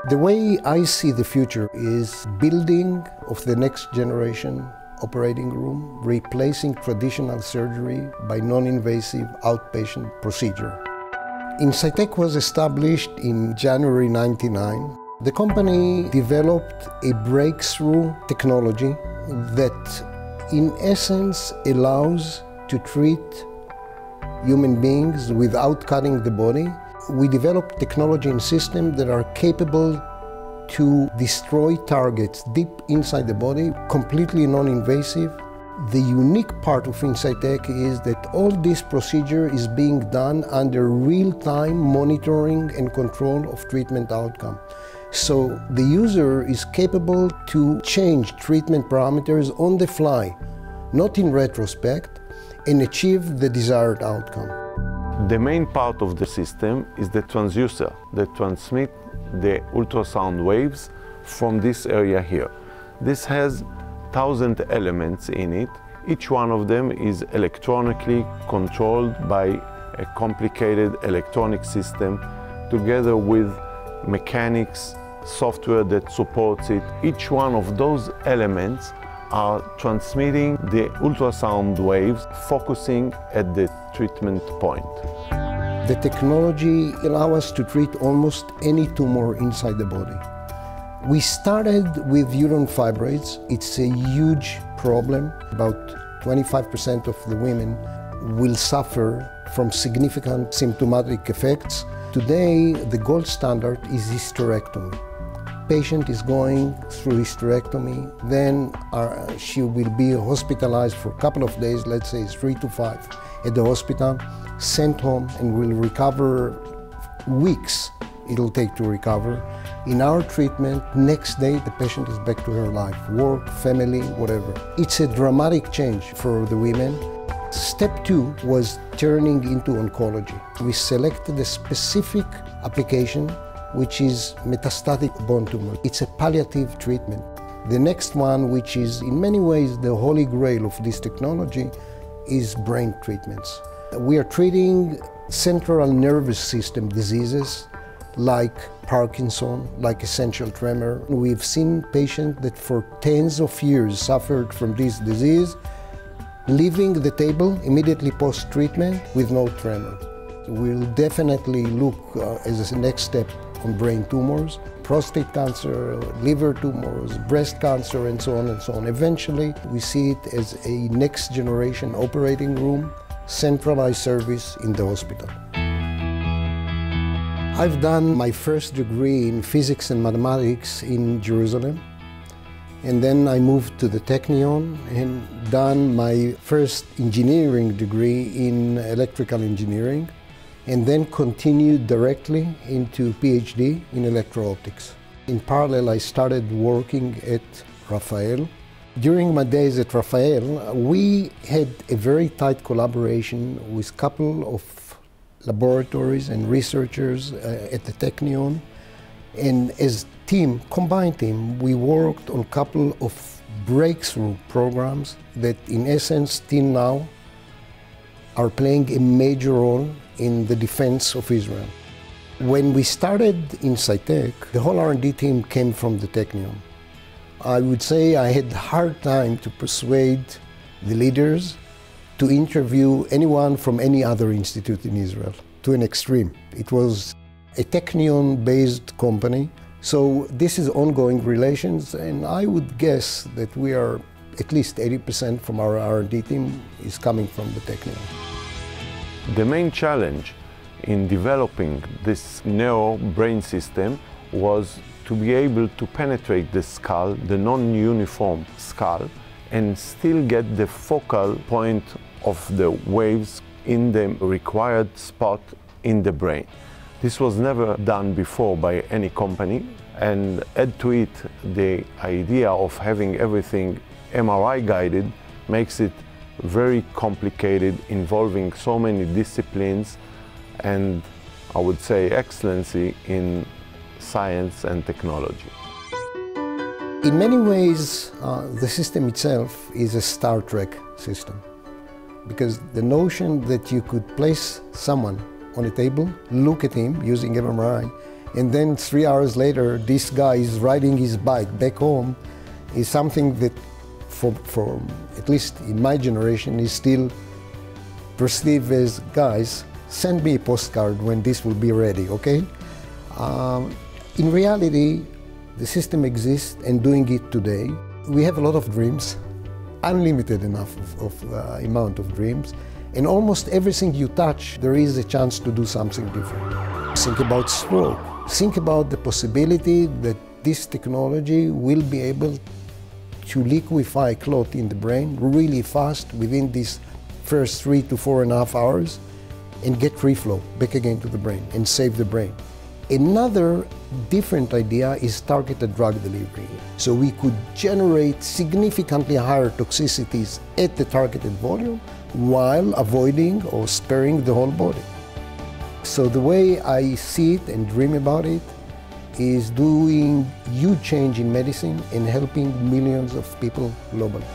The way I see the future is building of the next generation operating room, replacing traditional surgery by non-invasive outpatient procedure. InSightec was established in January 1999. The company developed a breakthrough technology that in essence allows to treat human beings without cutting the body. We developed technology and systems that are capable to destroy targets deep inside the body, completely non-invasive. The unique part of InSightec is that all this procedure is being done under real-time monitoring and control of treatment outcome. So the user is capable to change treatment parameters on the fly, not in retrospect, and achieve the desired outcome. The main part of the system is the transducer that transmits the ultrasound waves from this area here. This has 1,000 elements in it. Each one of them is electronically controlled by a complicated electronic system together with mechanics, software that supports it. Each one of those elements are transmitting the ultrasound waves, focusing at the treatment point. The technology allows us to treat almost any tumor inside the body. We started with uterine fibroids. It's a huge problem. About 25% of the women will suffer from significant symptomatic effects. Today, the gold standard is hysterectomy. Patient is going through hysterectomy, then she will be hospitalized for a couple of days, let's say 3 to 5, at the hospital, sent home, and will recover weeks it'll take to recover. In our treatment, next day the patient is back to her life, work, family, whatever. It's a dramatic change for the women. Step 2 was turning into oncology. We selected a specific application which is metastatic bone tumor. It's a palliative treatment. The next one, which is in many ways the holy grail of this technology, is brain treatments. We are treating central nervous system diseases like Parkinson, like essential tremor. We've seen patients that for tens of years suffered from this disease, leaving the table immediately post-treatment with no tremor. We'll definitely look as a next step on brain tumors, prostate cancer, liver tumors, breast cancer, and so on and so on. Eventually, we see it as a next generation operating room, centralized service in the hospital. I've done my first degree in physics and mathematics in Jerusalem, and then I moved to the Technion and done my first engineering degree in electrical engineering, and then continued directly into PhD in electro-optics. In parallel, I started working at Rafael. During my days at Rafael, we had a very tight collaboration with a couple of laboratories and researchers at the Technion. And as team, combined team, we worked on a couple of breakthrough programs that in essence, till now, are playing a major role in the defense of Israel. When we started InSightec, the whole R&D team came from the Technion. I would say I had a hard time to persuade the leaders to interview anyone from any other institute in Israel, to an extreme. It was a Technion-based company, so this is ongoing relations, and I would guess that we are at least 80% from our R&D team is coming from the Technion. The main challenge in developing this neo brain system was to be able to penetrate the skull, the non-uniform skull, and still get the focal point of the waves in the required spot in the brain. This was never done before by any company, and add to it the idea of having everything MRI guided makes it very complicated, involving so many disciplines and, I would say, excellency in science and technology. In many ways, the system itself is a Star Trek system, because the notion that you could place someone on a table, look at him using MRI, and then 3 hours later, this guy is riding his bike back home, is something that, for at least in my generation, is still perceived as, guys, send me a postcard when this will be ready, okay? In reality, the system exists and doing it today. We have a lot of dreams, unlimited enough amount of dreams, and almost everything you touch, there is a chance to do something different. Think about stroke. Think about the possibility that this technology will be able to liquefy clot in the brain really fast within these first 3 to 4.5 hours and get free flow back again to the brain and save the brain. Another different idea is targeted drug delivery. So we could generate significantly higher toxicities at the targeted volume while avoiding or sparing the whole body. So the way I see it and dream about it is doing huge change in medicine and helping millions of people globally.